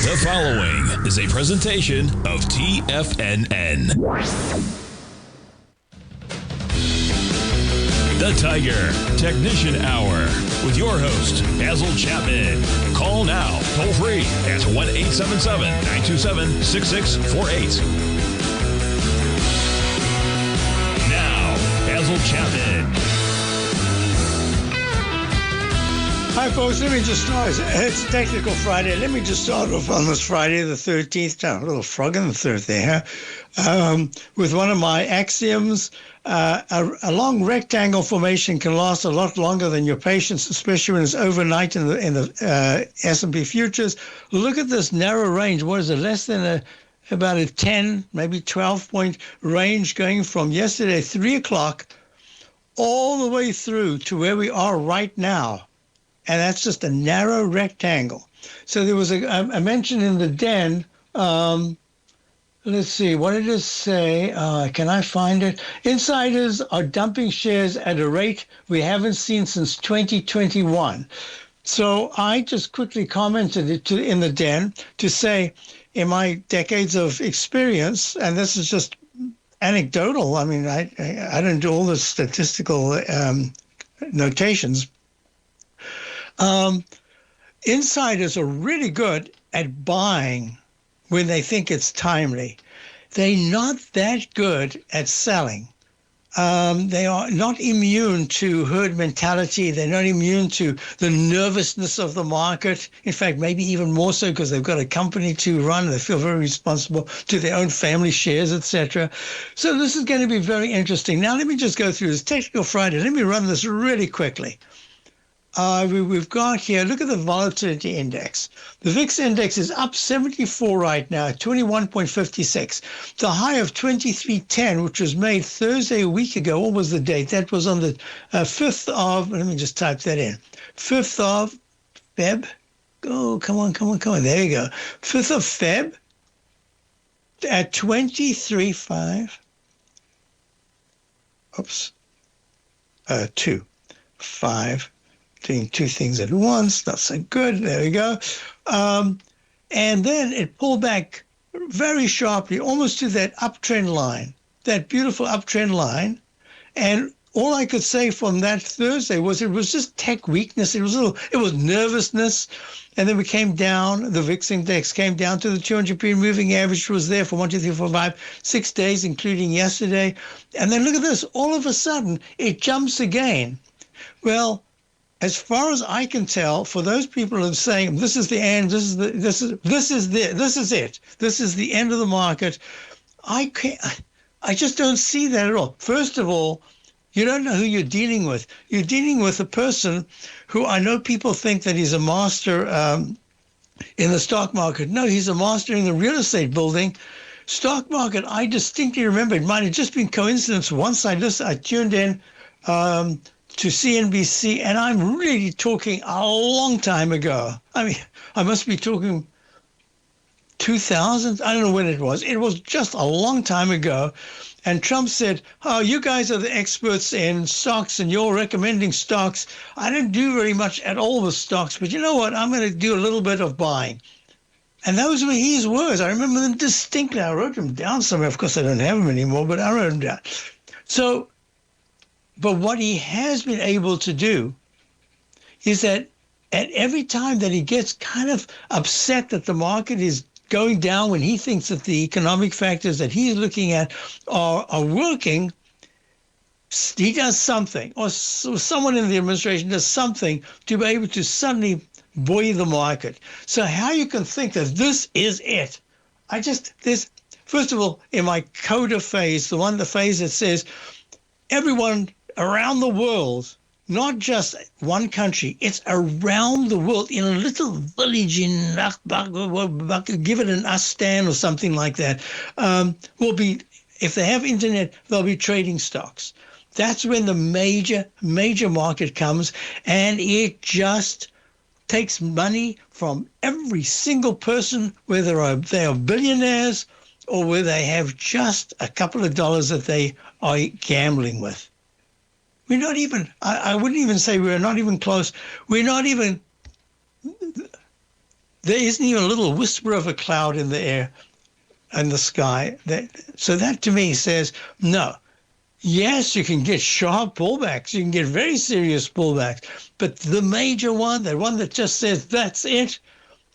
The following is a presentation of TFNN. The Tiger Technician Hour with your host, Basil Chapman. Call now, toll free at 1-877-927-6648. Now, Basil Chapman. Hi, folks. Let me just start. It's Technical Friday. Let me just start off on this Friday, the 13th. A little frog in the throat there, with one of my axioms. A long rectangle formation can last a lot longer than your patience, especially when it's overnight in the S&P futures. Look at this narrow range. What is it? Less than about a 10, maybe 12-point range going from yesterday, 3 o'clock, all the way through to where we are right now. And that's just a narrow rectangle. So there was a mention in the den. Let's see, what did it say? Can I find it? Insiders are dumping shares at a rate we haven't seen since 2021. So I just quickly commented it in the den to say, in my decades of experience, and this is just anecdotal. I mean, I don't do all the statistical notations. Insiders are really good at buying when they think it's timely. They're not that good at selling. They are not immune to herd mentality. They're not immune to the nervousness of the market. In fact, maybe even more so because they've got a company to run. They feel very responsible to their own family shares, etc. So this is going to be very interesting. Now, let me just go through this Technical Friday. Let me run this really quickly. We've got here, look at the volatility index. The VIX index is up 74 right now, 21.56. The high of 2310, which was made Thursday a week ago. What was the date? That was on the 5th of, let me just type that in, 5th of Feb. Oh, come on. There you go. 5th of Feb at 23.5. Oops. 2.5. Doing two things at once, not so good. There we go. And then it pulled back very sharply, almost to that uptrend line, that beautiful uptrend line. And all I could say from that Thursday was it was just tech weakness. It was nervousness. And then we came down, the VIX index came down to the 200-period moving average, which was there for 1, 2, 3, 4, 5, 6 days, including yesterday. And then look at this. All of a sudden, it jumps again. Well, as far as I can tell, for those people who are saying this is the end, this is it, this is the end of the market, I just don't see that at all. First of all, you don't know who you're dealing with. You're dealing with a person who I know people think that he's a master in the stock market. No, he's a master in the real estate building. Stock market, I distinctly remember, it might have just been coincidence. Once I tuned in to CNBC, and I'm really talking a long time ago. I mean, I must be talking 2000. I don't know when it was. It was just a long time ago. And Trump said, oh, you guys are the experts in stocks and you're recommending stocks. I didn't do very much at all with stocks, but you know what? I'm going to do a little bit of buying. And those were his words. I remember them distinctly. I wrote them down somewhere. Of course, I don't have them anymore, but I wrote them down. So, but what he has been able to do is that at every time that he gets kind of upset that the market is going down, when he thinks that the economic factors that he's looking at are working, he does something, or someone in the administration does something to be able to suddenly buoy the market. So how you can think that this is it? First of all, in my coda phase, the phase that says everyone around the world, not just one country, it's around the world, in a little village in give it an Astan or something like that, will be, if they have internet, they'll be trading stocks. That's when the major market comes, and it just takes money from every single person, whether they are billionaires or whether they have just a couple of dollars that they are gambling with. We're not even, I wouldn't even say we're not even close. We're not even, There isn't even a little whisper of a cloud in the air, in the sky. So that to me says, no. Yes, you can get sharp pullbacks. You can get very serious pullbacks. But the major one, the one that just says, that's it,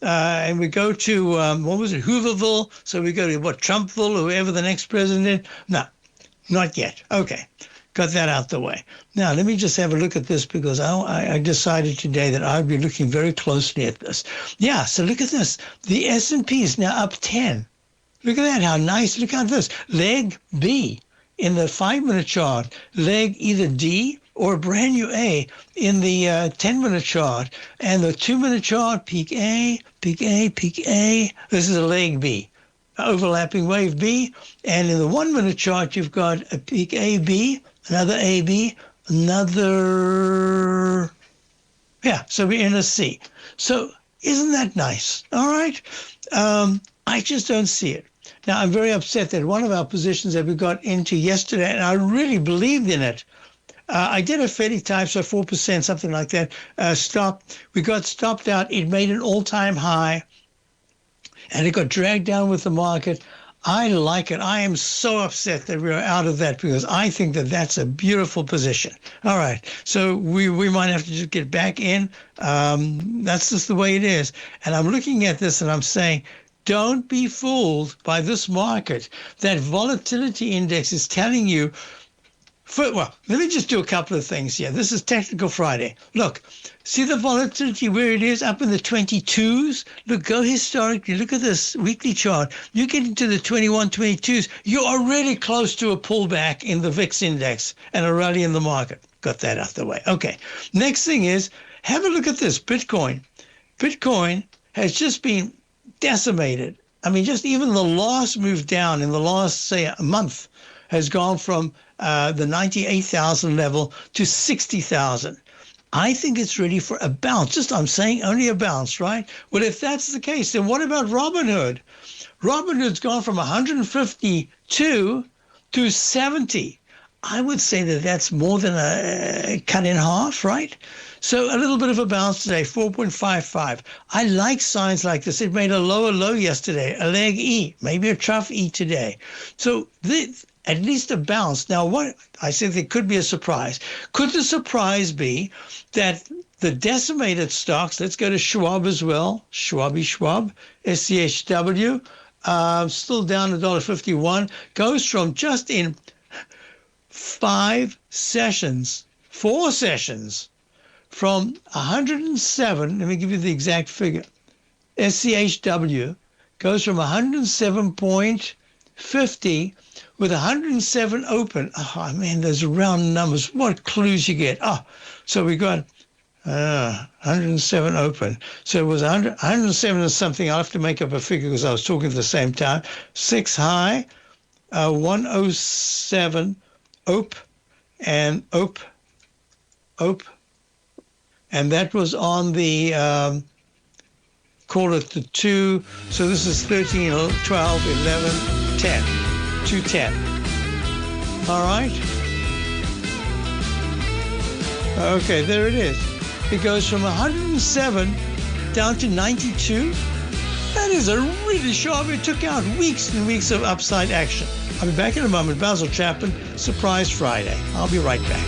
and we go to, what was it, Hooverville? So we go to, Trumpville, or whoever the next president is? No, not yet. Okay, got that out the way. Now, let me just have a look at this, because I decided today that I'd be looking very closely at this. Yeah, so look at this. The S&P is now up 10. Look at that, how nice. Look at this. Leg B in the 5-minute chart, leg either D or brand new A in the 10-minute chart. And the 2-minute chart, peak A, peak A, peak A. This is a leg B, overlapping wave B. And in the 1-minute chart, you've got a peak AB, another AB, another, yeah, so we're in a C. So isn't that nice? All right. I just don't see it. Now, I'm very upset that one of our positions that we got into yesterday, and I really believed in it, I did a fairly tight, so 4%, something like that, stop. We got stopped out. It made an all-time high, and it got dragged down with the market. I like it. I am so upset that we're out of that, because I think that that's a beautiful position. All right. So we might have to just get back in. That's just the way it is. And I'm looking at this and I'm saying, don't be fooled by this market. That volatility index is telling you, well, let me just do a couple of things here. This is Technical Friday. Look, see the volatility where it is up in the 22s? Look, go historically. Look at this weekly chart. You get into the 21, 22s, you're already close to a pullback in the VIX index and a rally in the market. Got that out the way. Okay. Next thing is, have a look at this, Bitcoin. Bitcoin has just been decimated. I mean, just even the last move down in the last, say, a month has gone from the 98,000 level to 60,000. I think it's ready for a bounce. Just, I'm saying only a bounce, right? Well, if that's the case, then what about Robinhood? Robinhood's gone from 152 to 70. I would say that that's more than a cut in half, right? So a little bit of a bounce today, 4.55. I like signs like this. It made a lower low yesterday, a leg E, maybe a trough E today. So at least a bounce. Now, what I said, there could be a surprise. Could the surprise be that the decimated stocks, let's go to Schwab as well, Schwab, SCHW, still down $1.51, goes from just in 4 sessions, from 107, let me give you the exact figure, SCHW goes from 107.50 with 107 open. Oh, man, those round numbers. What clues you get. Oh, so we got 107 open. So it was 107 and something. I'll have to make up a figure because I was talking at the same time. 6 high, 107 op, and op. And that was on the, call it the 2. So this is 13, 12, 11, 10. 210. All right. Okay, there it is. It goes from 107 down to 92. That is a really sharp. It took out weeks and weeks of upside action. I'll be back in a moment. Basil Chapman, Surprise Friday. I'll be right back.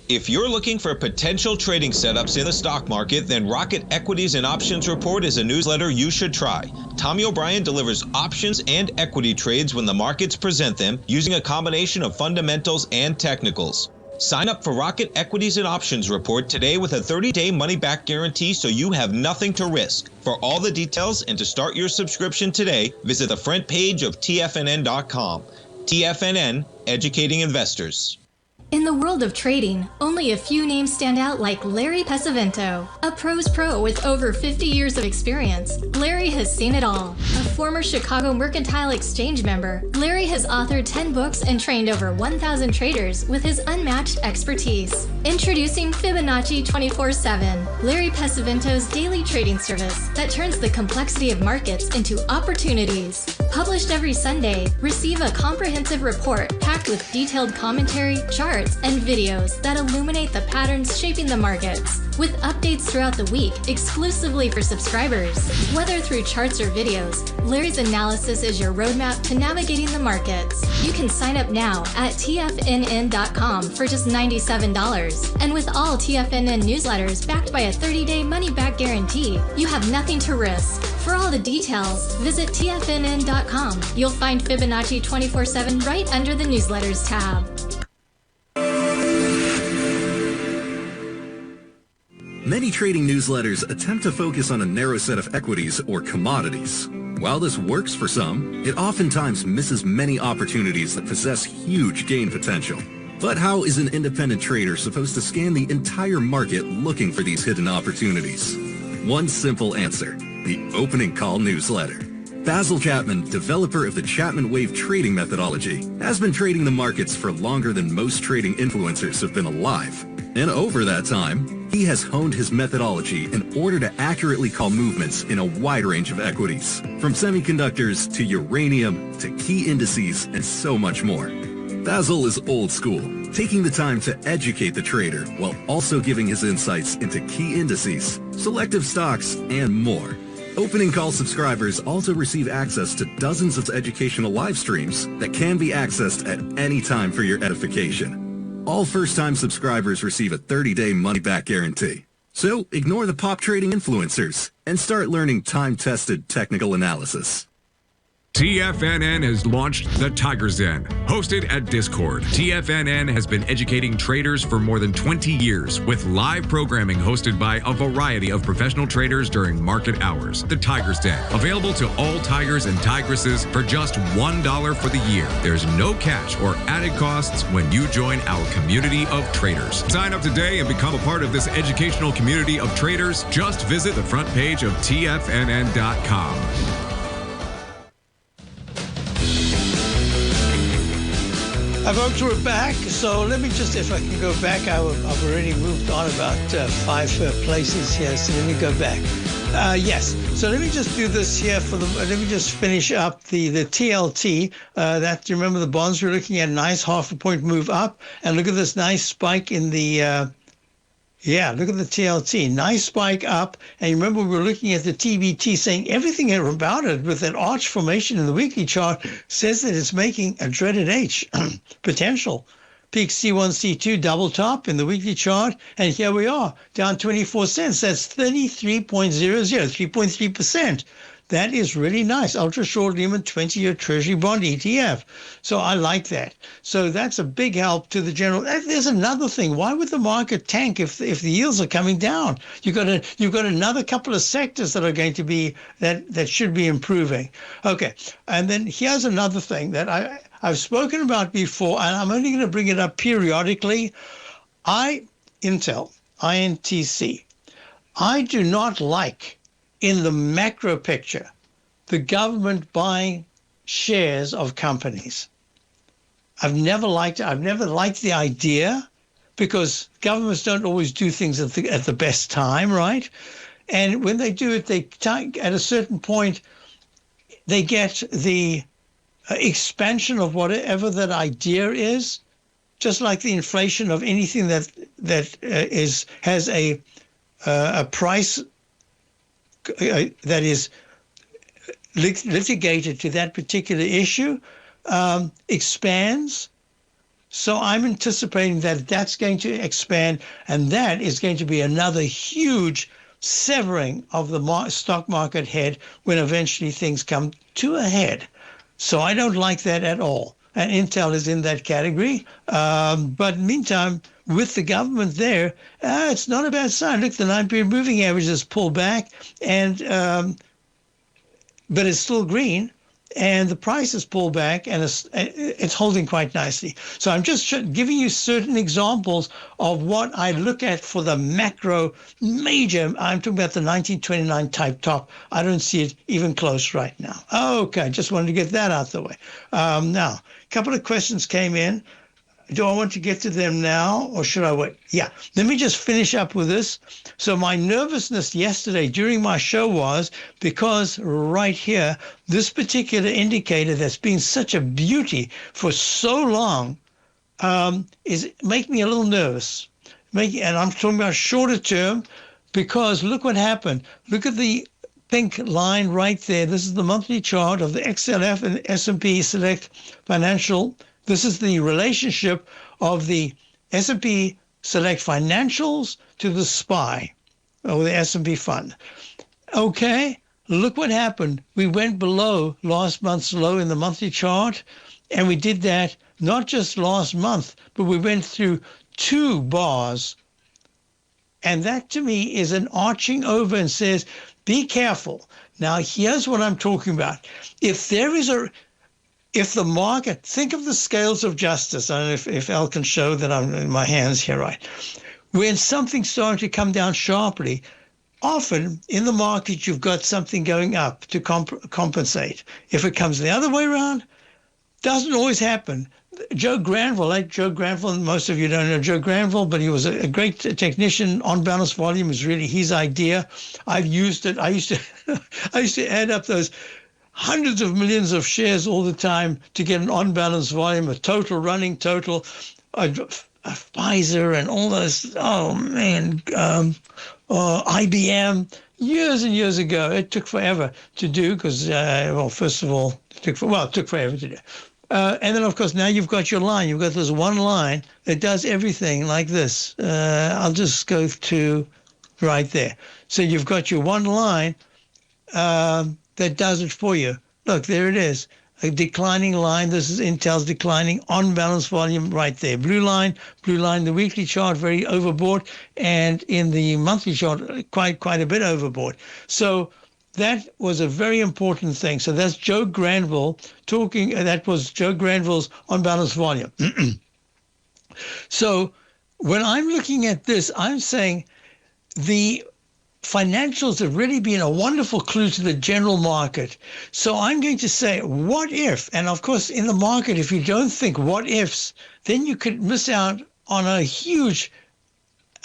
If you're looking for potential trading setups in the stock market, then Rocket Equities and Options Report is a newsletter you should try. Tommy O'Brien delivers options and equity trades when the markets present them, using a combination of fundamentals and technicals. Sign up for Rocket Equities and Options Report today with a 30-day money-back guarantee, so you have nothing to risk. For all the details and to start your subscription today, visit the front page of TFNN.com. TFNN, educating investors. In the world of trading, only a few names stand out like Larry Pesavento. A pro's pro with over 50 years of experience, Larry has seen it all. A former Chicago Mercantile Exchange member, Larry has authored 10 books and trained over 1,000 traders with his unmatched expertise. Introducing Fibonacci 24/7, Larry Pesavento's daily trading service that turns the complexity of markets into opportunities. Published every Sunday, receive a comprehensive report packed packed with detailed commentary, charts, and videos that illuminate the patterns shaping the markets, with updates throughout the week exclusively for subscribers. Whether through charts or videos, Larry's analysis is your roadmap to navigating the markets. You can sign up now at TFNN.com for just $97. And with all TFNN newsletters backed by a 30-day money-back guarantee, you have nothing to risk. For all the details, visit TFNN.com. You'll find Fibonacci 24/7 right under the newsletters tab. Many trading newsletters attempt to focus on a narrow set of equities or commodities. While this works for some, it oftentimes misses many opportunities that possess huge gain potential. But how is an independent trader supposed to scan the entire market looking for these hidden opportunities? One simple answer: the opening call newsletter. Basil Chapman, developer of the Chapman Wave trading methodology, has been trading the markets for longer than most trading influencers have been alive. And over that time, he has honed his methodology in order to accurately call movements in a wide range of equities, from semiconductors to uranium to key indices and so much more. Basil is old school, taking the time to educate the trader while also giving his insights into key indices, selective stocks, and more. Opening call subscribers also receive access to dozens of educational live streams that can be accessed at any time for your edification. All first-time subscribers receive a 30-day money-back guarantee. So ignore the pop trading influencers and start learning time-tested technical analysis. TFNN has launched the Tiger's Den, hosted at Discord. TFNN has been educating traders for more than 20 years with live programming hosted by a variety of professional traders during market hours. The Tiger's Den, available to all tigers and tigresses for just $1 for the year. There's no catch or added costs when you join our community of traders. Sign up today and become a part of this educational community of traders. Just visit the front page of TFNN.com. Folks, we're back. So let me just, if I can go back, I've already moved on about 5 places here. So let me go back. Yes. So let me just do this here let me just finish up the TLT. That, you remember the bonds we're looking at, nice half a point move up. And look at this nice spike in the, look at the TLT. Nice spike up. And you remember we were looking at the TBT saying everything about it with that arch formation in the weekly chart says that it's making a dreaded H potential. Peak C1, C2, double top in the weekly chart. And here we are, down 24 cents. That's 33.00, 3.3%. That is really nice. Ultra short Lehman 20-year Treasury bond ETF. So I like that. So that's a big help to the general. There's another thing. Why would the market tank if the yields are coming down? You've got another couple of sectors that are going to be that should be improving. Okay. And then here's another thing that I've spoken about before, and I'm only going to bring it up periodically. Intel, INTC. I do not like, in the macro picture, the government buying shares of companies. I've never liked it. I've never liked the idea, because governments don't always do things at the best time, right? And when they do it, at a certain point, they get the expansion of whatever that idea is, just like the inflation of anything that has a price that is litigated to that particular issue, expands. So I'm anticipating that that's going to expand, and that is going to be another huge severing of the stock market head when eventually things come to a head. So I don't like that at all. And Intel is in that category. But meantime, with the government there, it's not a bad sign. Look, the 9-period moving average has pulled back, but it's still green, and the price has pulled back, and it's holding quite nicely. So I'm just giving you certain examples of what I look at for the macro major. I'm talking about the 1929 type top. I don't see it even close right now. Okay, just wanted to get that out the way. Now, a couple of questions came in. Do I want to get to them now or should I wait? Yeah, let me just finish up with this. So my nervousness yesterday during my show was because right here, this particular indicator that's been such a beauty for so long is making me a little nervous. And I'm talking about shorter term because look what happened. Look at the pink line right there. This is the monthly chart of the XLF and S&P Select Financial. This is the relationship of the S&P Select Financials to the SPY, or the S&P fund. Okay, look what happened. We went below last month's low in the monthly chart, and we did that not just last month, but we went through 2 bars. And that to me is an arching over and says, be careful. Now, here's what I'm talking about. If the market, think of the scales of justice. I don't know if Al can show that I'm in my hands here, right? When something's starting to come down sharply, often in the market, you've got something going up to compensate. If it comes the other way around, doesn't always happen. Joe Granville, most of you don't know Joe Granville, but he was a great technician. On balance volume is really his idea. I've used it. I used to add up those hundreds of millions of shares all the time to get an on-balance volume, a total running total, a Pfizer and all those, IBM, years and years ago. It took forever to do because, first of all, it took forever to do. And then, of course, now you've got your line. You've got this one line that does everything like this. I'll just go to right there. So you've got your one line that does it for you. Look, there it is. A declining line. This is Intel's declining on balance volume right there. Blue line, the weekly chart, very overbought. And in the monthly chart, quite a bit overbought. So that was a very important thing. So that's Joe Granville talking. That was Joe Granville's on balance volume. So when I'm looking at this, I'm saying the financials have really been a wonderful clue to the general market. So I'm going to say, what if? And of course, in the market, if you don't think what ifs, then you could miss out on a huge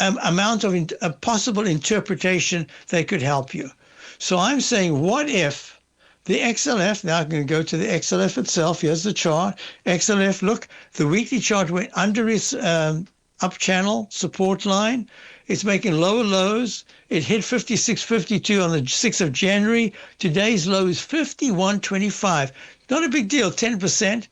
amount of a possible interpretation that could help you. So I'm saying, what if the XLF, now I'm going to go to the XLF itself. Here's the chart. XLF, look, the weekly chart went under its up channel support line. It's making lower lows. It hit 56.52 on the 6th of January. Today's low is 51.25. Not a big deal, 10%.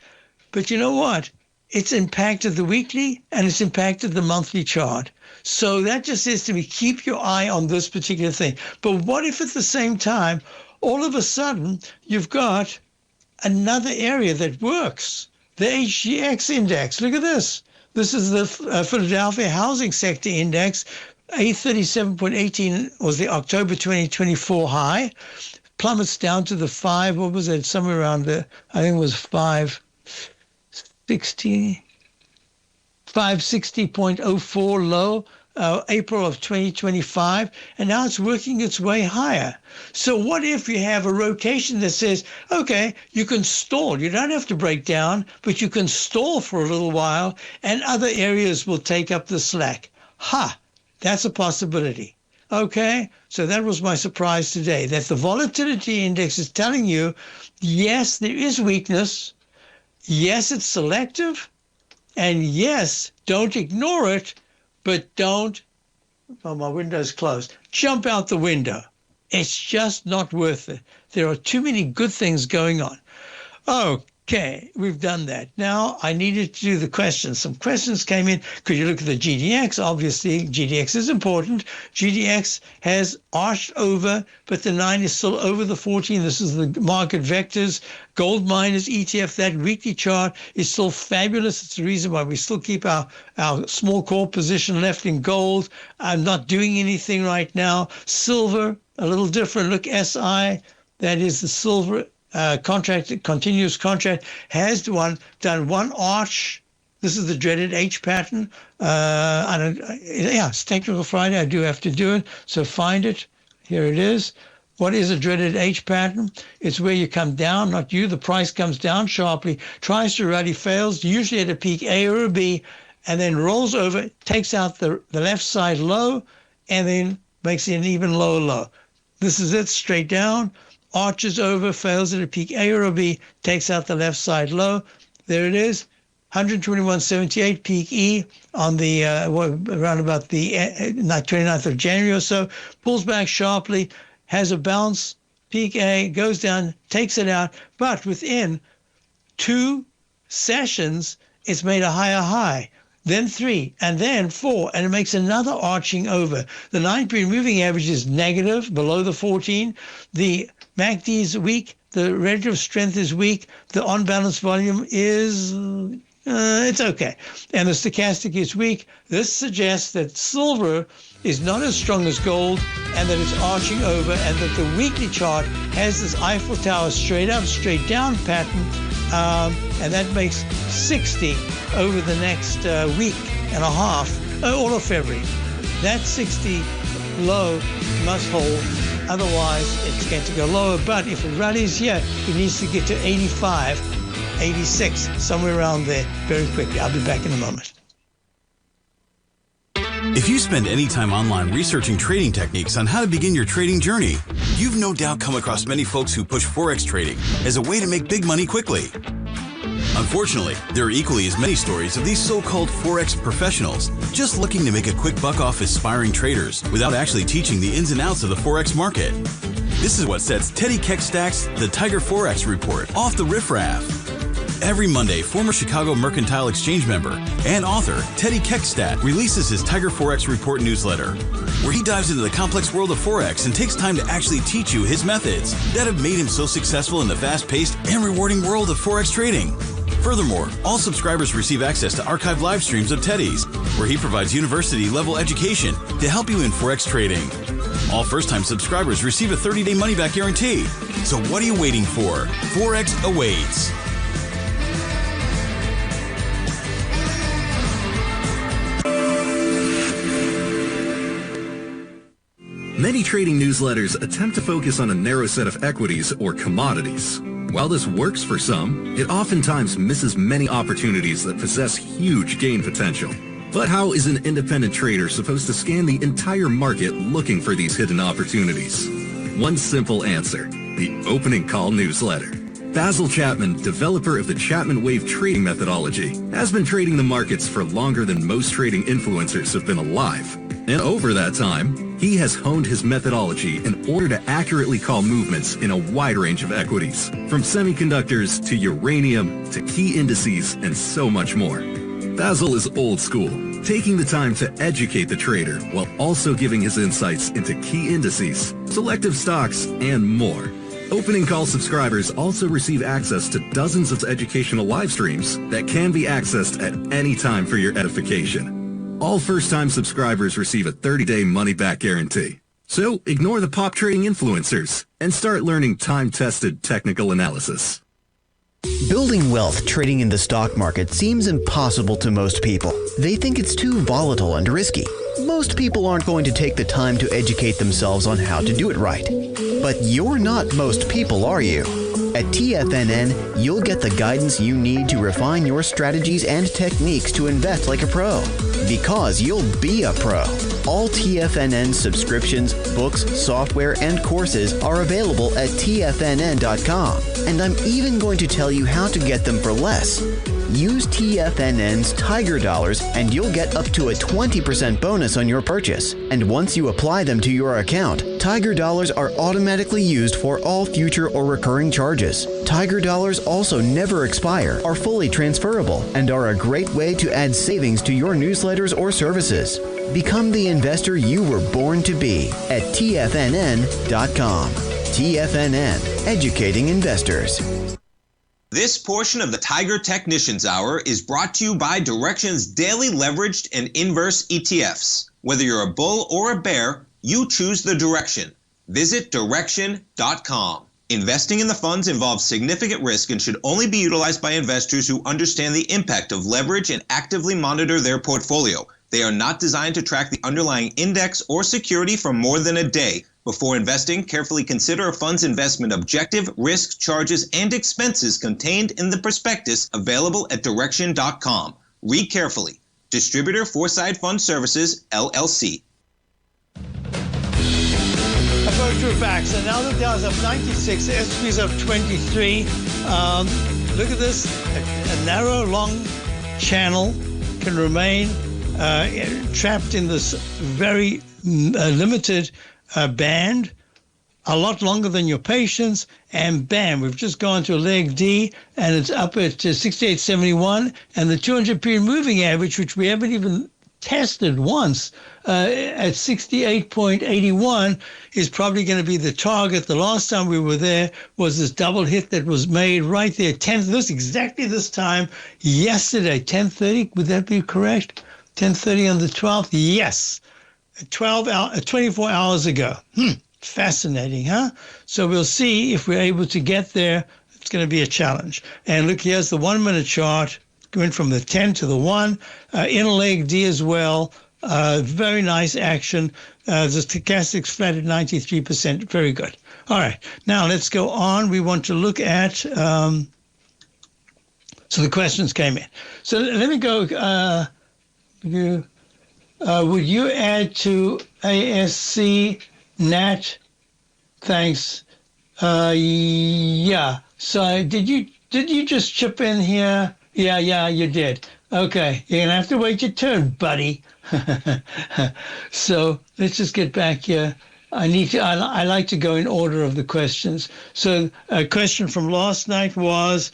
But you know what? It's impacted the weekly and it's impacted the monthly chart. So that just says to me, keep your eye on this particular thing. But what if at the same time, all of a sudden, you've got another area that works? The HGX index. Look at this. This is the Philadelphia Housing Sector Index. 837.18 was the October 2024 high. Plummets down to the 5, what was it? Somewhere around the, I think it was 560.04 low, April of 2025, and now it's working its way higher. So what if you have a rotation that says, okay, you can stall. You don't have to break down, but you can stall for a little while, and other areas will take up the slack. That's a possibility. Okay, so that was my surprise today, that the volatility index is telling you, yes, there is weakness. Yes, it's selective. And yes, don't ignore it, but don't, my window's closed, jump out the window. It's just not worth it. There are too many good things going on. Okay, we've done that. Now I needed to do the questions. Some questions came in. Could you look at the GDX? Obviously, GDX is important. GDX has arched over, but the 9 is still over the 14. This is the market vectors. Gold miners, ETF, that weekly chart is still fabulous. It's the reason why we still keep our small core position left in gold. I'm not doing anything right now. Silver, a little different. Look, SI, that is the silver contract, continuous contract, has done one arch. This is the dreaded H pattern. It's Technical Friday. I do have to do it. So find it. Here it is. What is a dreaded H pattern? It's where you come down, not you. The price comes down sharply, tries to rally, fails, usually at a peak A or a B, and then rolls over, takes out the left side low, and then makes it an even lower low. This is it, straight down, arches over, fails at a peak A or a B, takes out the left side low. There it is, 121.78 peak E on the around about the 29th of January or so, pulls back sharply, has a bounce, peak A, goes down, takes it out, but within 2 sessions, it's made a higher high, then 3, and then 4, and it makes another arching over. The 9-period moving average is negative, below the 14. The MACD is weak, the relative strength is weak, the on-balance volume is... it's okay. And the stochastic is weak. This suggests that silver is not as strong as gold and that it's arching over, and that the weekly chart has this Eiffel Tower straight up, straight down pattern, and that makes 60 over the next week and a half, all of February. That 60 low must hold, otherwise it's going to go lower. But if it rallies here, it needs to get to 85, 86, somewhere around there very quickly. I'll be back in a moment. If you spend any time online researching trading techniques on how to begin your trading journey, you've no doubt come across many folks who push Forex trading as a way to make big money quickly. Unfortunately, there are equally as many stories of these so-called Forex professionals just looking to make a quick buck off aspiring traders without actually teaching the ins and outs of the Forex market. This is what sets Teddy Keckstack's The Tiger Forex Report off the riffraff. Every Monday, former Chicago Mercantile Exchange member and author Teddy Keckstack releases his Tiger Forex Report newsletter, where he dives into the complex world of Forex and takes time to actually teach you his methods that have made him so successful in the fast-paced and rewarding world of Forex trading. Furthermore, all subscribers receive access to archived live streams of Teddy's, where he provides university-level education to help you in Forex trading. All first-time subscribers receive a 30-day money-back guarantee. So what are you waiting for? Forex awaits. Many trading newsletters attempt to focus on a narrow set of equities or commodities. While this works for some, it oftentimes misses many opportunities that possess huge gain potential. But how is an independent trader supposed to scan the entire market looking for these hidden opportunities? One simple answer: the opening call newsletter. Basil Chapman, developer of the Chapman Wave trading methodology, has been trading the markets for longer than most trading influencers have been alive. And over that time, he has honed his methodology in order to accurately call movements in a wide range of equities, from semiconductors to uranium to key indices and so much more. Basil is old school, taking the time to educate the trader while also giving his insights into key indices, selective stocks, and more. Opening call subscribers also receive access to dozens of educational live streams that can be accessed at any time for your edification. All first-time subscribers receive a 30-day money-back guarantee. So ignore the pop trading influencers and start learning time-tested technical analysis. Building wealth trading in the stock market seems impossible to most people. They think it's too volatile and risky. Most people aren't going to take the time to educate themselves on how to do it right. But you're not most people, are you? At TFNN, you'll get the guidance you need to refine your strategies and techniques to invest like a pro. Because you'll be a pro. All TFNN subscriptions, books, software, and courses are available at TFNN.com. And I'm even going to tell you how to get them for less. Use TFNN's Tiger Dollars and you'll get up to a 20% bonus on your purchase. And once you apply them to your account, Tiger Dollars are automatically used for all future or recurring charges. Tiger Dollars also never expire, are fully transferable, and are a great way to add savings to your newsletters or services. Become the investor you were born to be at TFNN.com. TFNN, educating investors. This portion of the Tiger Technicians Hour is brought to you by Direxion's daily leveraged and inverse ETFs. Whether you're a bull or a bear, you choose the direction. Visit Direxion.com. Investing in the funds involves significant risk and should only be utilized by investors who understand the impact of leverage and actively monitor their portfolio. They are not designed to track the underlying index or security for more than a day. Before investing, carefully consider a fund's investment objective, risks, charges, and expenses contained in the prospectus available at Direxion.com. Read carefully. Distributor Foreside Fund Services, LLC. I go through facts, and now the Dow's up 96, the S&P's up 23. Look at this. A narrow, long channel can remain trapped in this very limited band a lot longer than your patience, and bam, we've just gone to a leg D, and it's up at 68.71, and the 200-period moving average, which we haven't even tested once, at 68.81, is probably going to be the target. The last time we were there was this double hit that was made right there, exactly this time yesterday, 10:30. Would that be correct? 10:30 on the 12th? Yes, 24 hours ago. Fascinating, huh? So we'll see if we're able to get there. It's going to be a challenge. And look, here's the 1 minute chart going from the 10 to the 1. In a leg D as well. Very nice action. The stochastics flat at 93%. Very good. All right. Now let's go on. We want to look at, so the questions came in. So let me go, would you add to ASC Nat? Thanks. Yeah. So did you just chip in here? Yeah, you did. Okay. You're gonna have to wait your turn, buddy. So let's just get back here. I like to go in order of the questions. So a question from last night was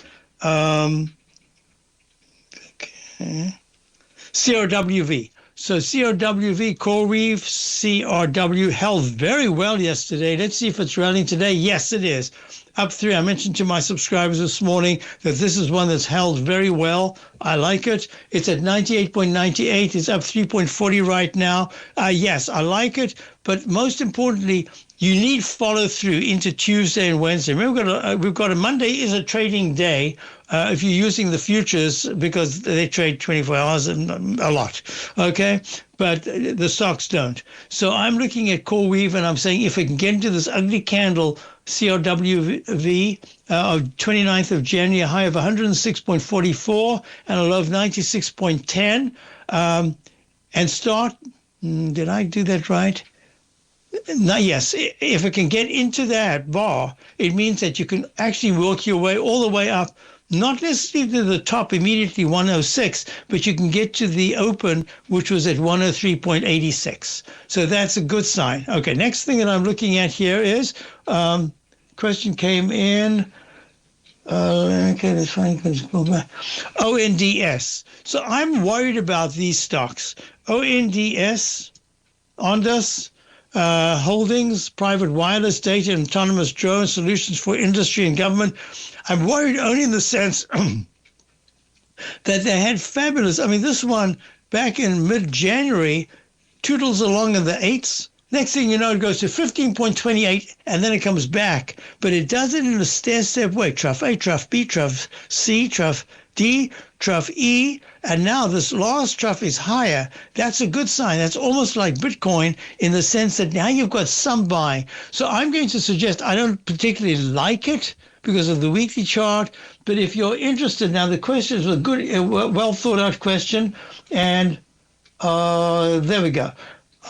CRWV. So CRWV, CoreWeave, CRW held very well yesterday. Let's see if it's rallying today. Yes, it is. Up 3. I mentioned to my subscribers this morning that this is one that's held very well. I like it. It's at 98.98. It's up 3.40 right now. Yes, I like it. But most importantly, you need follow through into Tuesday and Wednesday. Remember, we've got a Monday is a trading day if you're using the futures because they trade 24 hours and a lot. Okay, but the stocks don't. So I'm looking at CoreWeave and I'm saying if it can get into this ugly candle, CRWV of 29th of January, a high of 106.44 and a low of 96.10, and start. Did I do that right? Now, yes, if it can get into that bar, it means that you can actually work your way all the way up, not necessarily to the top immediately 106, but you can get to the open, which was at 103.86. So that's a good sign. Okay, next thing that I'm looking at here is, question came in, okay, let's find, let's go back. ONDS. So I'm worried about these stocks. ONDS, Ondas, Holdings, private wireless data and autonomous drone solutions for industry and government. I'm worried only in the sense that they had fabulous, this one back in mid-January, toodles along in the 8s. Next thing you know, it goes to 15.28, and then it comes back. But it does it in a stair-step way. Trough A, trough B, trough C, trough D, trough E, and now this last trough is higher. That's a good sign. That's almost like Bitcoin in the sense that now you've got some buying. So I'm going to suggest I don't particularly like it because of the weekly chart, but if you're interested, now the question is a good, well thought out question, and there we go.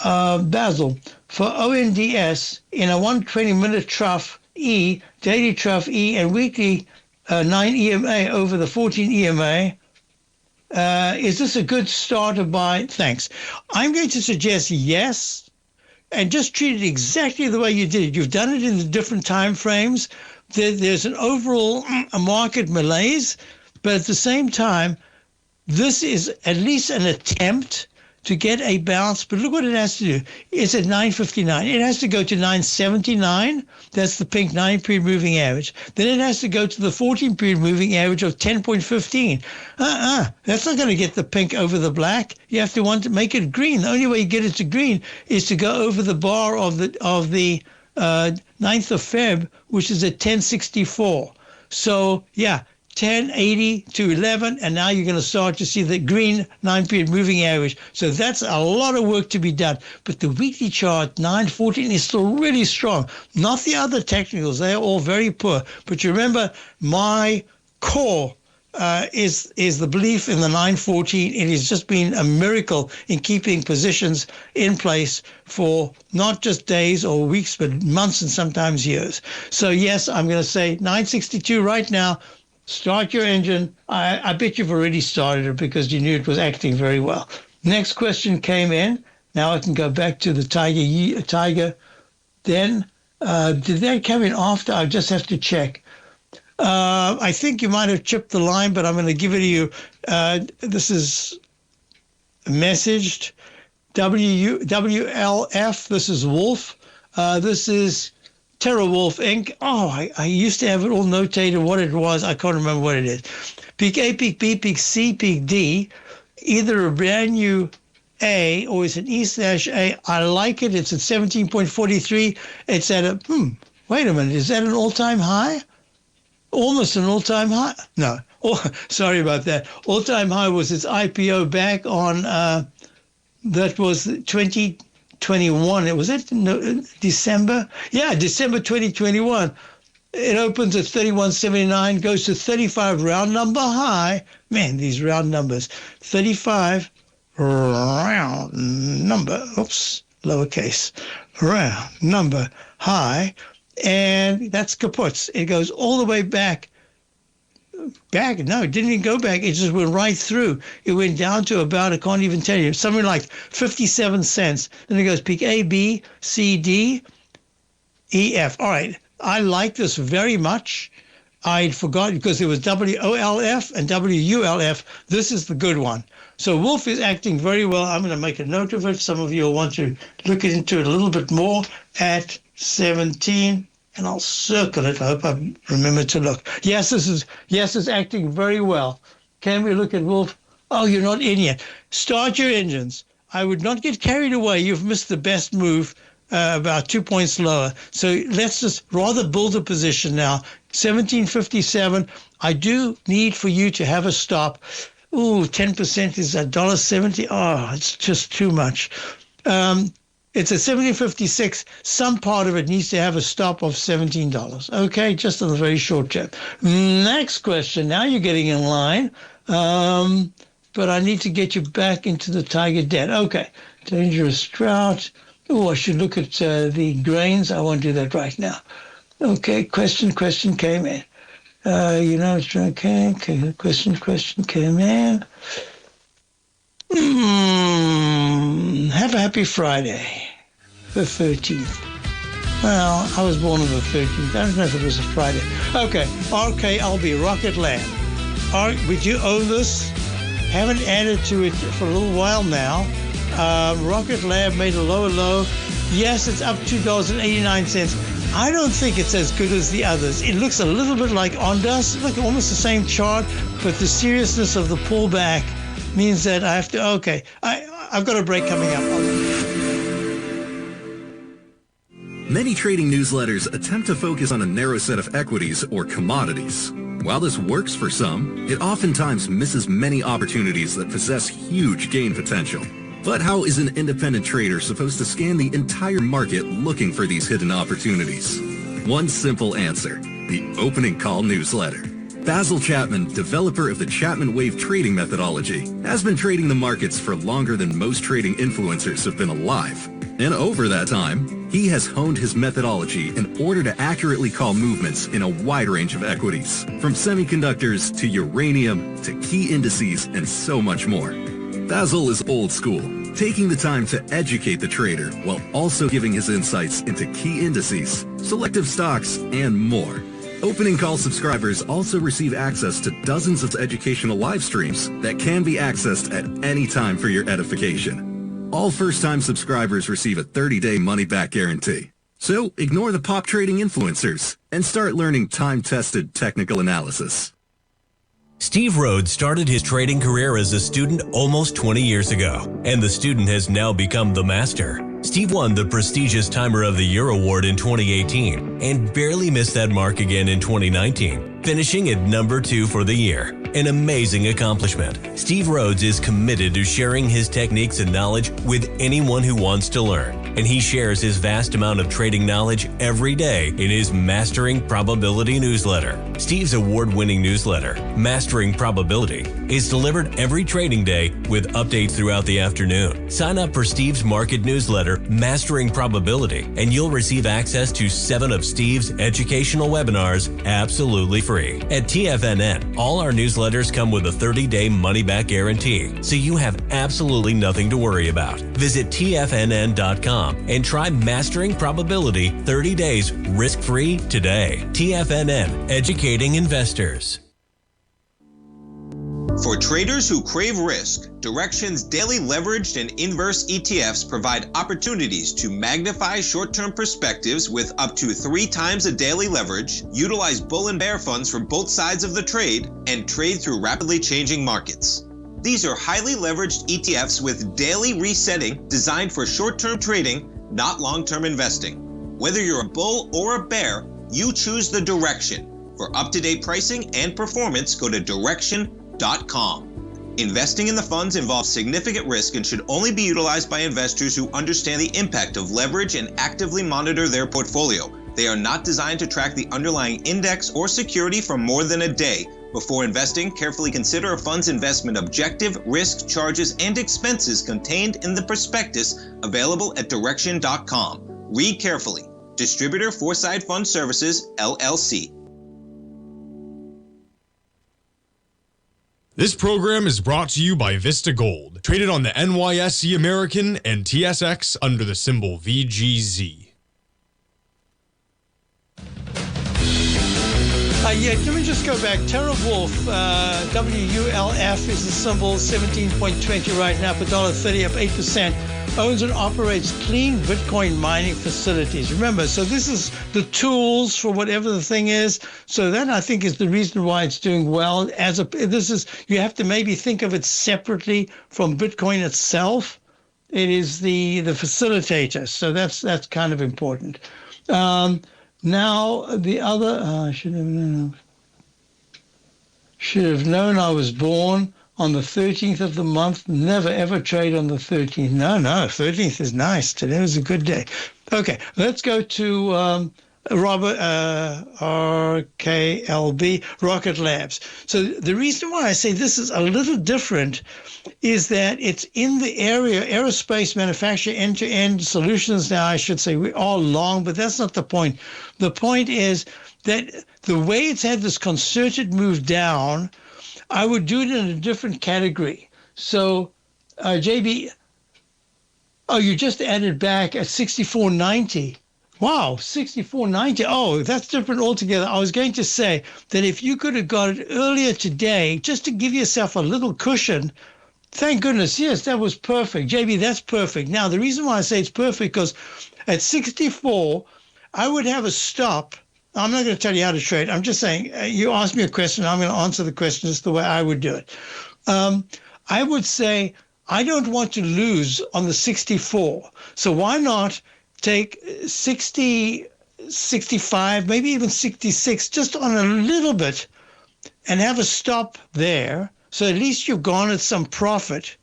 Basil, for ONDS, in a 120-minute trough E, daily trough E, and weekly 9 EMA over the 14 EMA, is this a good start to buy? Thanks. I'm going to suggest yes, and just treat it exactly the way you did it. You've done it in the different time frames. There's an overall market malaise, but at the same time, this is at least an attempt to get a bounce. But look what it has to do. It's at 959. It has to go to 979. That's the pink 9-period moving average. Then it has to go to the 14-period moving average of 10.15. That's not going to get the pink over the black. You have to make it green. The only way you get it to green is to go over the bar of the 9th of Feb, which is at 1064. So, yeah, 10, 80 to 11, and now you're going to start to see the green 9-period moving average. So that's a lot of work to be done. But the weekly chart, 9-14, is still really strong. Not the other technicals. They're all very poor. But you remember, my core is the belief in the 9-14. It has just been a miracle in keeping positions in place for not just days or weeks, but months and sometimes years. So, yes, I'm going to say 962 right now. Start your engine. I bet you've already started it because you knew it was acting very well. Next question came in. Now I can go back to the Tiger. Then, did that come in after? I just have to check. I think you might have chipped the line, but I'm going to give it to you. This is messaged. WLF. This is Wolf. This is TerraWolf Inc. Oh, I used to have it all notated what it was. I can't remember what it is. Peak A, Peak B, Peak C, Peak D. Either a brand new A or it's an E/A. I like it. It's at 17.43. It's at a, wait a minute. Is that an all-time high? Almost an all-time high. No. Oh, sorry about that. All-time high was its IPO back on, that was 2021. It was it December? Yeah, December 2021. It opens at 31.79, goes to 35, round number high. Man, these round numbers. 35 round number, lowercase, round number high. And that's kaput. It goes all the way back. No, it didn't even go back. It just went right through. It went down to about, I can't even tell you, something like 57 cents. Then it goes peak A, B, C, D, E, F. All right. I like this very much. I'd forgotten because there was WOLF and WULF. This is the good one. So Wolf is acting very well. I'm going to make a note of it. Some of you will want to look into it a little bit more at 17. And I'll circle it. I hope I remember to look. Yes, it's acting very well. Can we look at Wolf? Oh, you're not in yet. Start your engines. I would not get carried away. You've missed the best move, about 2 points lower. So let's just rather build a position now. 1757. I do need for you to have a stop. Ooh, 10% is $1.70. Oh, it's just too much. It's at 1756. Some part of it needs to have a stop of $17. Okay, just on a very short term. Next question. Now you're getting in line. But I need to get you back into the Tiger Den. Okay, dangerous drought. Oh, I should look at the grains. I won't do that right now. Okay, question came in. It's okay. Question came in. Have a happy Friday, the 13th. Well, I was born on the 13th. I don't know if it was a Friday. Okay, RKLB, Rocket Lab. Would you own this? Haven't added to it for a little while now. Rocket Lab made a lower low. Yes, it's up $2.89. I don't think it's as good as the others. It looks a little bit like Ondas. Look, almost the same chart, but the seriousness of the pullback means that I have to, okay, I've got a break coming up. Many trading newsletters attempt to focus on a narrow set of equities or commodities. While this works for some, it oftentimes misses many opportunities that possess huge gain potential. But how is an independent trader supposed to scan the entire market looking for these hidden opportunities? One simple answer: the opening call newsletter. Basil Chapman, developer of the Chapman Wave trading methodology, has been trading the markets for longer than most trading influencers have been alive. And over that time, he has honed his methodology in order to accurately call movements in a wide range of equities, from semiconductors to uranium to key indices and so much more. Basil is old school, taking the time to educate the trader while also giving his insights into key indices, selective stocks, and more. Opening Call subscribers also receive access to dozens of educational live streams that can be accessed at any time for your edification. All first-time subscribers receive a 30-day money-back guarantee. So ignore the pop trading influencers and start learning time-tested technical analysis. Steve Rhodes started his trading career as a student almost 20 years ago, and the student has now become the master. Steve won the prestigious Timer of the Year award in 2018 and barely missed that mark again in 2019, finishing at number 2 for the year. An amazing accomplishment. Steve Rhodes is committed to sharing his techniques and knowledge with anyone who wants to learn, and he shares his vast amount of trading knowledge every day in his Mastering Probability newsletter. Steve's award-winning newsletter, Mastering Probability, is delivered every trading day with updates throughout the afternoon. Sign up for Steve's market newsletter, Mastering Probability, and you'll receive access to 7 of Steve's educational webinars absolutely free. At TFNN, all our newsletters come with a 30-day money-back guarantee, so you have absolutely nothing to worry about. Visit TFNN.com and try Mastering Probability 30 days risk-free today. TFNN, educating investors. For traders who crave risk, Direxion's daily leveraged and inverse ETFs provide opportunities to magnify short-term perspectives with up to 3 times a daily leverage, utilize bull and bear funds from both sides of the trade, and trade through rapidly changing markets. These are highly leveraged ETFs with daily resetting designed for short-term trading, not long-term investing. Whether you're a bull or a bear, you choose the Direxion. For up-to-date pricing and performance, go to Direxion.com. Investing in the funds involves significant risk and should only be utilized by investors who understand the impact of leverage and actively monitor their portfolio. They are not designed to track the underlying index or security for more than a day. Before investing, carefully consider a fund's investment objective, risk, charges, and expenses contained in the prospectus available at Direxion.com. Read carefully. Distributor Foreside Fund Services, LLC. This program is brought to you by Vista Gold, traded on the NYSE American and TSX under the symbol VGZ. Let me just go back. TeraWulf, WULF is the symbol, 17.20 right now, $1.30, up 8%. Owns and operates clean Bitcoin mining facilities. Remember, so this is the tools for whatever the thing is. So that, I think, is the reason why it's doing well. You have to maybe think of it separately from Bitcoin itself. It is the facilitator. So that's kind of important. Now, the other, I should have known I was born on the 13th of the month. Never, ever trade on the 13th. No, 13th is nice. Today was a good day. Okay, let's go to Robert, RKLB, Rocket Labs. So the reason why I say this is a little different is that it's in the area, aerospace manufacturing, end-to-end solutions. Now, I should say we are long, but that's not the point. The point is that the way it's had this concerted move down, I would do it in a different category. So, JB, you just added back at 64.90. Wow, 64.90. Oh, that's different altogether. I was going to say that if you could have got it earlier today, just to give yourself a little cushion, thank goodness. Yes, that was perfect. JB, that's perfect. Now, the reason why I say it's perfect, because at 64, I would have a stop. I'm not going to tell you how to trade. I'm just saying, you asked me a question. I'm going to answer the question just the way I would do it. I would say, I don't want to lose on the 64. So why not take 60, 65, maybe even 66, just on a little bit, and have a stop there. So at least you've garnered some profit.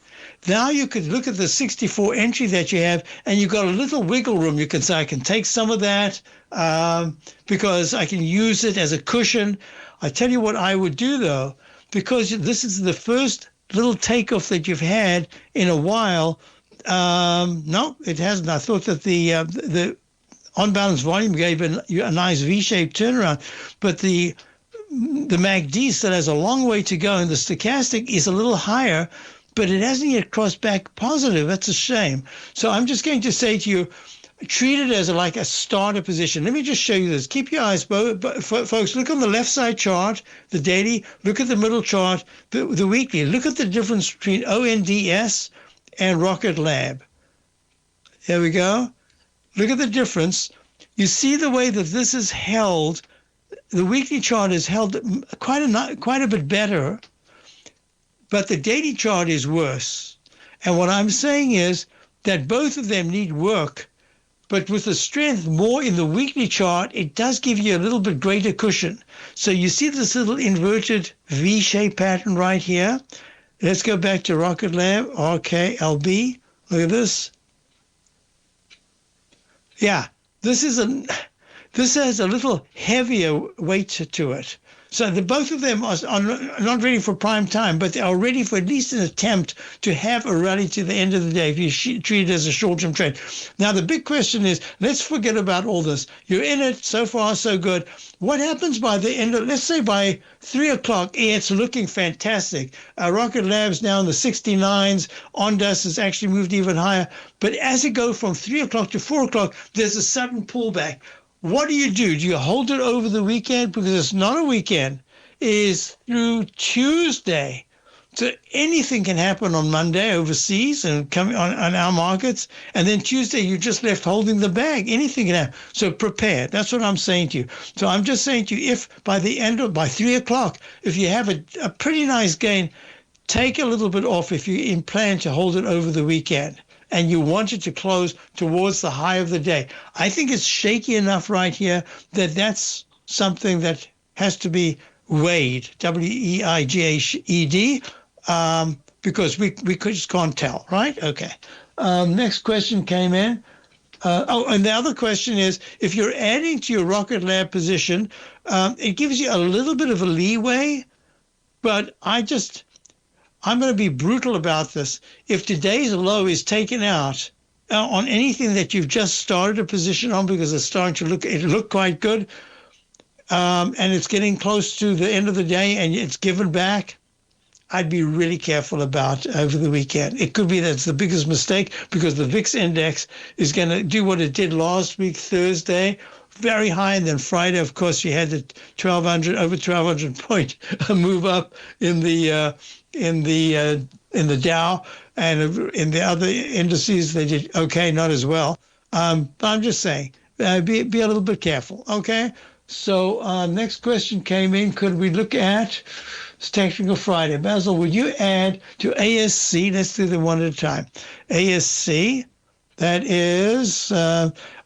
Now you could look at the 64 entry that you have, and you've got a little wiggle room. You can say, I can take some of that because I can use it as a cushion. I tell you what I would do, though, because this is the first little takeoff that you've had in a while. No, it hasn't. I thought that the on-balance volume gave a nice V-shaped turnaround, but the MACD still has a long way to go, and the stochastic is a little higher, but it hasn't yet crossed back positive. That's a shame. So I'm just going to say to you, treat it as like a starter position. Let me just show you this. Keep your eyes, folks, look on the left side chart, the daily, look at the middle chart, the weekly. Look at the difference between ONDS and Rocket Lab. There we go. Look at the difference. You see the way that this is held. The weekly chart is held quite a bit better, but the daily chart is worse. And what I'm saying is that both of them need work. But with the strength more in the weekly chart, it does give you a little bit greater cushion. So you see this little inverted V-shaped pattern right here. Let's go back to Rocket Lab, RKLB. Look at this. Yeah, this has a little heavier weight to it. So both of them are not ready for prime time, but they are ready for at least an attempt to have a rally to the end of the day if you treat it as a short-term trade. Now, the big question is, let's forget about all this. You're in it, so far so good. What happens by the end of, let's say by 3 o'clock, it's looking fantastic. Rocket Lab's now in the 69s. Ondas has actually moved even higher. But as it goes from 3 o'clock to 4 o'clock, there's a sudden pullback. What do? Do you hold it over the weekend? Because it's not a weekend. It is through Tuesday. So anything can happen on Monday overseas and coming on our markets. And then Tuesday, you're just left holding the bag. Anything can happen. So prepare. That's what I'm saying to you. So I'm just saying to you, if by 3 o'clock, if you have a pretty nice gain, take a little bit off if you plan to hold it over the weekend. And you want it to close towards the high of the day. I think it's shaky enough right here that that's something that has to be weighed, W-E-I-G-H-E-D, because we just can't tell, right? Okay. Next question came in. And the other question is, if you're adding to your Rocket Lab position, it gives you a little bit of a leeway, but I'm going to be brutal about this. If today's low is taken out on anything that you've just started a position on because it's starting to look quite good, and it's getting close to the end of the day and it's given back, I'd be really careful about over the weekend. It could be that's the biggest mistake because the VIX index is going to do what it did last week, Thursday, very high, and then Friday, of course, you had the over 1,200 point move up in the Dow, and in the other indices they did okay, not as well. But I'm just saying, be a little bit careful. Okay. So next question came in. Could we look at Technical Friday? Basil, would you add to ASC? Let's do them one at a time. ASC, that is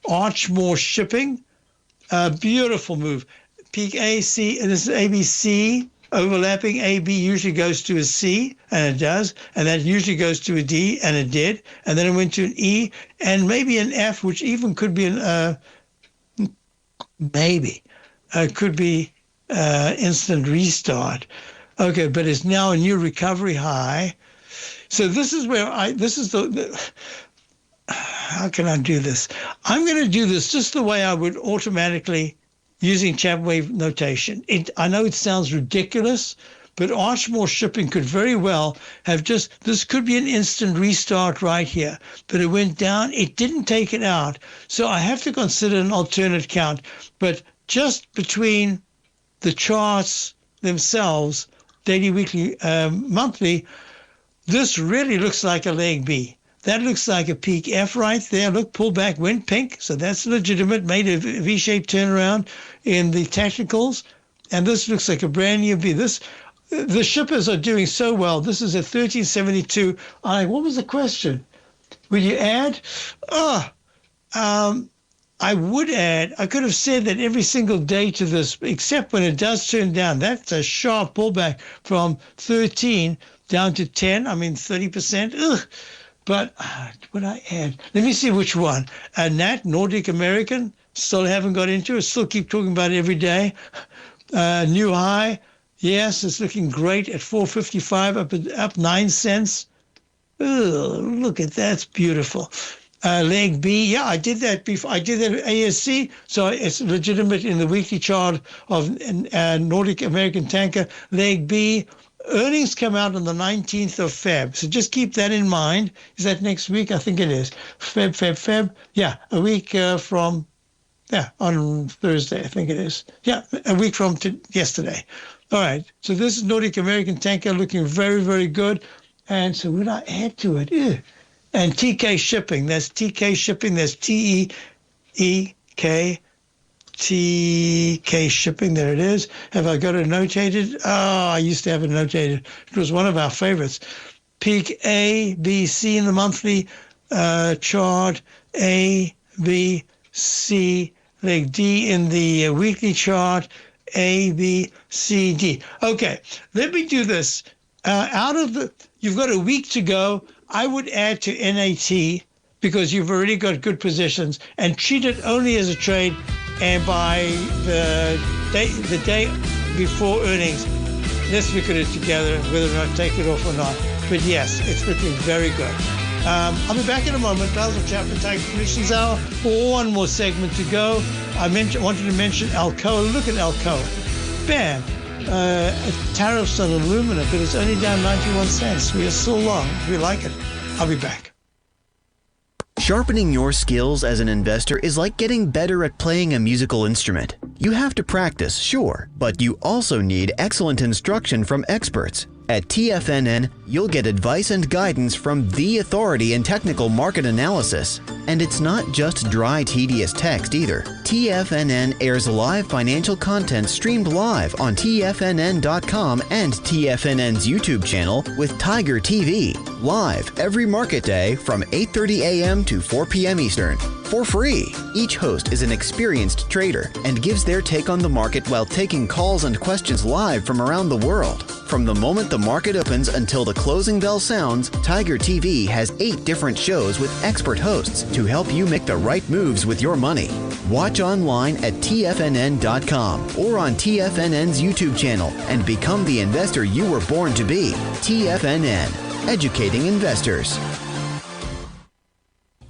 Archmore Shipping. Beautiful move. Peak AC, and this is ABC. Overlapping AB usually goes to a C, and it does, and that usually goes to a D, and it did, and then it went to an E, and maybe an F, which even could be an could be instant restart. Okay, but it's now a new recovery high. So this is where how can I do this? I'm going to do this just the way I would automatically using Chapman wave notation. I know it sounds ridiculous, but Archmore Shipping could very well have this could be an instant restart right here, but it went down. It didn't take it out. So I have to consider an alternate count. But just between the charts themselves, daily, weekly, monthly, this really looks like a leg B. That looks like a peak F right there. Look, pull back, went pink. So that's legitimate, made a V-shaped turnaround in the technicals. And this looks like a brand new B. The shippers are doing so well. This is at 1372. What was the question? Will you add? I would add. I could have said that every single day to this, except when it does turn down. That's a sharp pullback from 13 down to 10. 30%. But would I add? Let me see which one. Nat, Nordic American, still haven't got into it. Still keep talking about it every day. New high. Yes, it's looking great at 455, up 9 cents. Look at that. It's beautiful. Leg B, yeah, I did that before. I did that at ASC, so it's legitimate in the weekly chart of Nordic American Tanker. Leg B, earnings come out on the 19th of Feb, so just keep that in mind. Is that next week? I think it is. Feb. Yeah, a week from, on Thursday, I think it is. Yeah, a week from yesterday. All right, so this is Nordic American Tanker looking very, very good. And so would I add to it? And TK Shipping, that's TK Shipping, that's TEEK, TK Shipping, there it is. Have I got it notated? I used to have it notated. It was one of our favorites. Peak A, B, C in the monthly, chart, A, B, C, leg D in the weekly chart, A, B, C, D. Okay, let me do this. You've got a week to go. I would add to NAT because you've already got good positions and treat it only as a trade. And by the day before earnings, let's look at it together, whether or not take it off or not. But yes, it's looking very good. I'll be back in a moment. Basil Chapman, Tiger Predictions Hour. One more segment to go. I wanted to mention Alcoa. Look at Alcoa. Bam. Tariffs on aluminum, but it's only down 91 cents. We are still long. We like it. I'll be back. Sharpening your skills as an investor is like getting better at playing a musical instrument. You have to practice, sure, but you also need excellent instruction from experts. At TFNN, you'll get advice and guidance from the authority in technical market analysis. And it's not just dry, tedious text either. TFNN airs live financial content streamed live on TFNN.com and TFNN's YouTube channel with Tiger TV, live every market day from 8:30 a.m. to 4 p.m. Eastern. For free. Each host is an experienced trader and gives their take on the market while taking calls and questions live from around the world. From the moment the market opens until the closing bell sounds, Tiger TV has 8 different shows with expert hosts to help you make the right moves with your money. Watch online at TFNN.com or on TFNN's YouTube channel and become the investor you were born to be. TFNN, educating investors.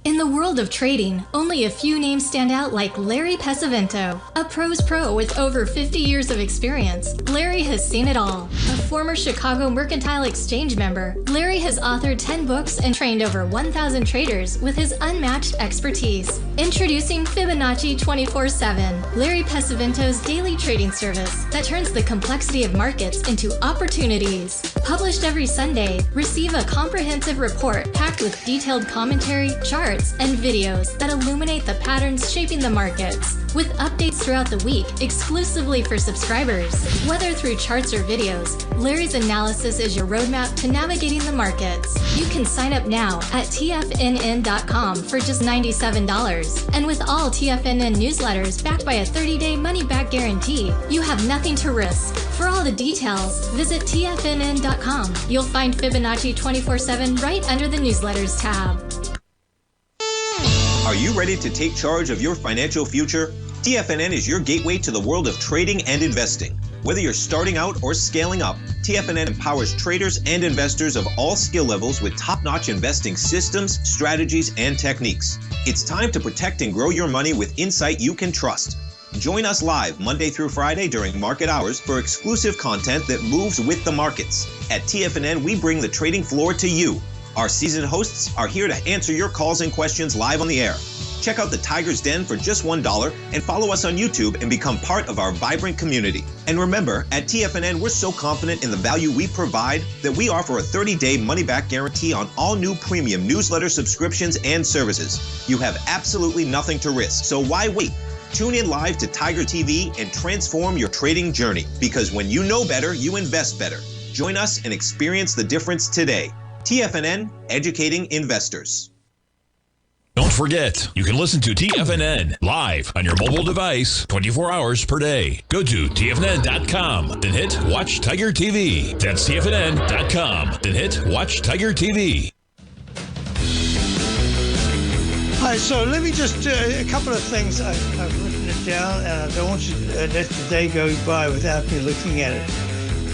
In the world of trading, only a few names stand out like Larry Pesavento, a pro's pro with over 50 years of experience. Larry has seen it all. A former Chicago Mercantile Exchange member, Larry has authored 10 books and trained over 1,000 traders with his unmatched expertise. Introducing Fibonacci 24/7, Larry Pesavento's daily trading service that turns the complexity of markets into opportunities. Published every Sunday, receive a comprehensive report packed with detailed commentary, charts, and videos that illuminate the patterns shaping the markets, with updates throughout the week exclusively for subscribers. Whether through charts or videos, Larry's analysis is your roadmap to navigating the markets. You can sign up now at TFNN.com for just $97. And with all TFNN newsletters backed by a 30-day money-back guarantee, you have nothing to risk. For all the details, visit TFNN.com. You'll find Fibonacci 24/7 right under the newsletters tab. Are you ready to take charge of your financial future? TFNN is your gateway to the world of trading and investing. Whether you're starting out or scaling up, TFNN empowers traders and investors of all skill levels with top-notch investing systems, strategies, and techniques. It's time to protect and grow your money with insight you can trust. Join us live Monday through Friday during market hours for exclusive content that moves with the markets. At TFNN, we bring the trading floor to you. Our seasoned hosts are here to answer your calls and questions live on the air. Check out the Tiger's Den for just $1 and follow us on YouTube and become part of our vibrant community. And remember, at TFNN, we're so confident in the value we provide that we offer a 30-day money-back guarantee on all new premium newsletter subscriptions and services. You have absolutely nothing to risk, so why wait? Tune in live to Tiger TV and transform your trading journey, because when you know better, you invest better. Join us and experience the difference today. TFNN, educating investors. Don't forget, you can listen to TFNN live on your mobile device 24 hours per day. Go to TFNN.com, then hit Watch Tiger TV. That's TFNN.com, then hit Watch Tiger TV. All right, so let me just a couple of things. I've written it down, and I don't want you to let the day go by without me looking at it.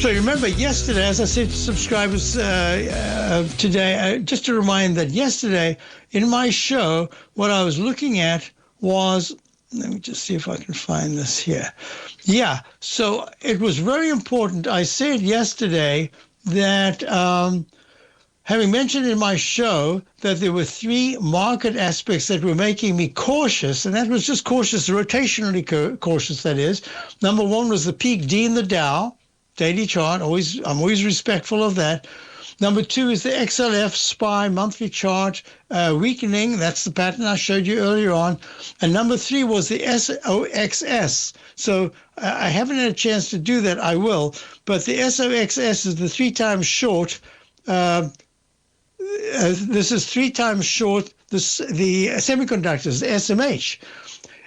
So remember yesterday, as I said to subscribers today, just to remind that yesterday in my show, what I was looking at was, let me just see if I can find this here. Yeah, so it was very important. I said yesterday that having mentioned in my show that there were 3 market aspects that were making me cautious, and that was just cautious, rotationally cautious, that is. Number 1 was the peak D in the Dow. Daily chart, I'm always respectful of that. Number 2 is the XLF SPY monthly chart weakening. That's the pattern I showed you earlier on. And number 3 was the SOXS. So I haven't had a chance to do that. I will. But the SOXS is the 3 times short. This is 3 times short the semiconductors, the SMH.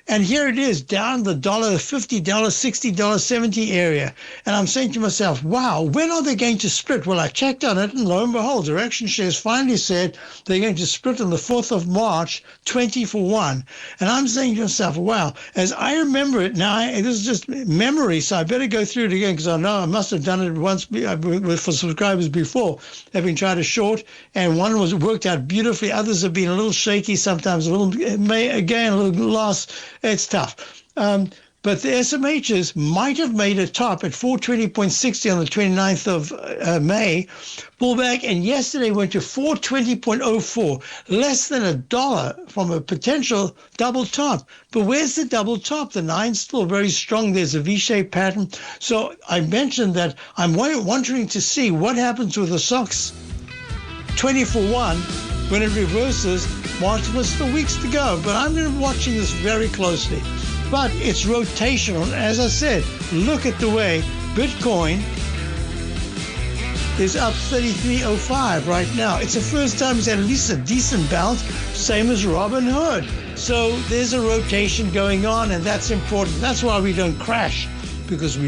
And here it is, down the $50, $60, $70 area. And I'm saying to myself, wow, when are they going to split? Well, I checked on it, and lo and behold, Direction Shares finally said they're going to split on the 4th of March, 20-for-1. And I'm saying to myself, wow, as I remember it now, this is just memory, so I better go through it again, because I know I must have done it once for subscribers before, having tried a short, and one was worked out beautifully. Others have been a little shaky, sometimes a little loss. It's tough. But the SMHs might have made a top at 420.60 on the 29th of May, pull back, and yesterday went to 420.04, less than $1 from a potential double top. But where's the double top? The 9's still very strong. There's a V-shaped pattern. So I mentioned that I'm wondering to see what happens with the SOX 20-for-1 when it reverses. Multiple still weeks to go, but I'm going to be watching this very closely. But it's rotational. As I said, look at the way Bitcoin is up 33.05 right now. It's the first time it's had at least a decent bounce, same as Robinhood. So there's a rotation going on, and that's important. That's why we don't crash, because we